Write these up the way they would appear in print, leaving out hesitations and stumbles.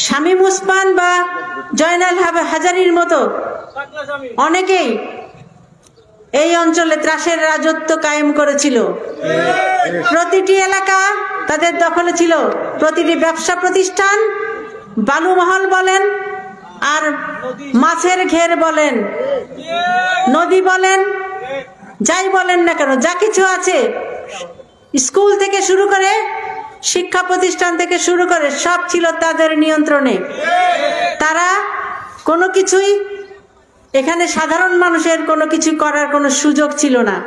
শামীম ওসমান বা জয়নাল হাজারীর মতো অনেকেই এই অঞ্চলে ত্রাসের রাজত্ব কায়েম করেছিল। প্রতিটি এলাকা তাদের দখলে ছিল, প্রতিটি ব্যবসা প্রতিষ্ঠান, বালুমহল বলেন আর মাছের ঘের বলেন, নদী বলেন, যাই বলেন না কেন, যা কিছু আছে, স্কুল থেকে শুরু করে শিক্ষা প্রতিষ্ঠান থেকে শুরু করে সব ছিল তাদের নিয়ন্ত্রণে। তারা কোনো কিছুই, এখানে সাধারণ মানুষের কোনো কিছু করার কোনো সুযোগ ছিল না।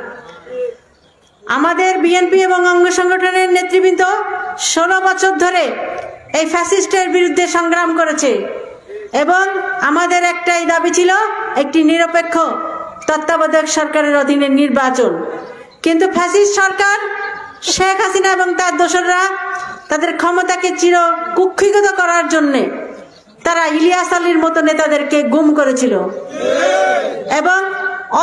আমাদের বিএনপি এবং অঙ্গ সংগঠনের নেতৃবৃন্দ 16 বছর ধরে এই ফ্যাসিস্টের বিরুদ্ধে সংগ্রাম করেছে এবং আমাদের একটাই দাবি ছিল একটি নিরপেক্ষ তত্ত্বাবধায়ক সরকারের অধীনে নির্বাচন। কিন্তু ফ্যাসিস্ট সরকার শেখ হাসিনা এবং তার দোসররা তাদের ক্ষমতাকে চির কুক্ষিগত করার জন্যে তারা ইলিয়াস আলীর মতো নেতাদেরকে গুম করেছিল এবং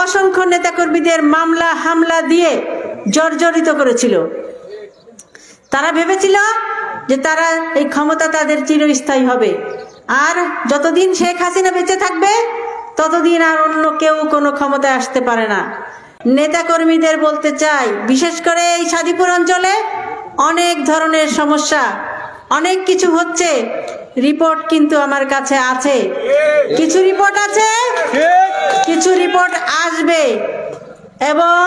অসংখ্য নেতাকর্মীদের মামলা হামলা দিয়ে জর্জরিত করেছিল। তারা ভেবেছিল যে তারা এই ক্ষমতা তাদের চিরস্থায়ী হবে, আর যতদিন শেখ হাসিনা বেঁচে থাকবে ততদিন আর অন্য কেউ কোনো ক্ষমতায় আসতে পারে না। নেতাকর্মীদের বলতে চাই, বিশেষ করে এই সাদিপুর অঞ্চলে অনেক ধরনের সমস্যা, অনেক কিছু হচ্ছে, রিপোর্ট কিন্তু আমার কাছে আছে, কিছু রিপোর্ট আছে, কিছু রিপোর্ট আসবে এবং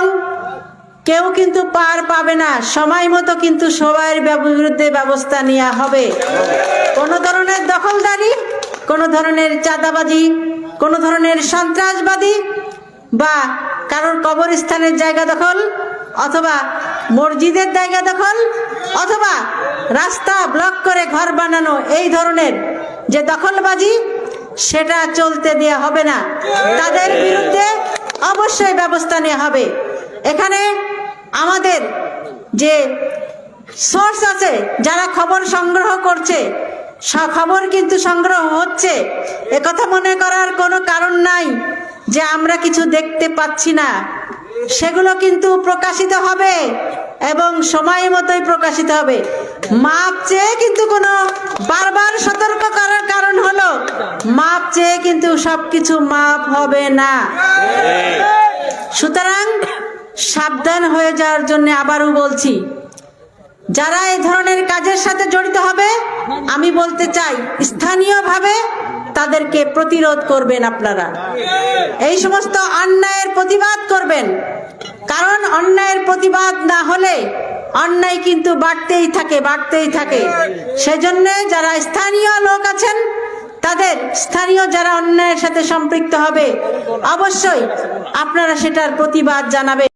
কেউ কিন্তু পার পাবে না। সময় মতো কিন্তু সবার বিরুদ্ধে ব্যবস্থা নেওয়া হবে। কোনো ধরনের দখলদারি, কোনো ধরনের চাঁদাবাজি, কোনো ধরনের সন্ত্রাসবাদী বা কারোর কবরস্থানের জায়গা দখল অথবা মসজিদের জায়গা দখল অথবা রাস্তা ব্লক করে ঘর বানানো, এই ধরনের যে দখলবাজি, সেটা চলতে দেওয়া হবে না। তাদের বিরুদ্ধে অবশ্যই ব্যবস্থা নেওয়া হবে। এখানে আমাদের যে সোর্স আছে, যারা খবর সংগ্রহ করছে, খবর কিন্তু সংগ্রহ হচ্ছে, একথা মনে করার কোনো কারণ নাই যে আমরা কিছু দেখতে পাচ্ছি না। সেগুলো কিন্তু প্রকাশিত হবে এবং সময় মতোই প্রকাশিত হবে। মাপ চেয়ে কিন্তু কোনো, বারবার সতর্ক করার কারণ হলো মাপ চেয়ে কিন্তু সবকিছু মাপ হবে না। সুতরাং সাবধান হয়ে যাওয়ার জন্য আবারও বলছি, যারা এই ধরনের কাজের সাথে জড়িত হবে, আমি বলতে চাই স্থানীয়ভাবে তাদেরকে প্রতিরোধ করবেন। আপনারা এই সমস্ত অন্যায়ের প্রতিবাদ করবেন, কারণ অন্যায়ের প্রতিবাদ না হলে অন্যায় কিন্তু বাড়তেই থাকে। সেজন্য যারা স্থানীয় লোক আছেন, তাদের স্থানীয় যারা অন্যায়ের সাথে সম্পৃক্ত হবে, অবশ্যই আপনারা সেটার প্রতিবাদ জানাবেন।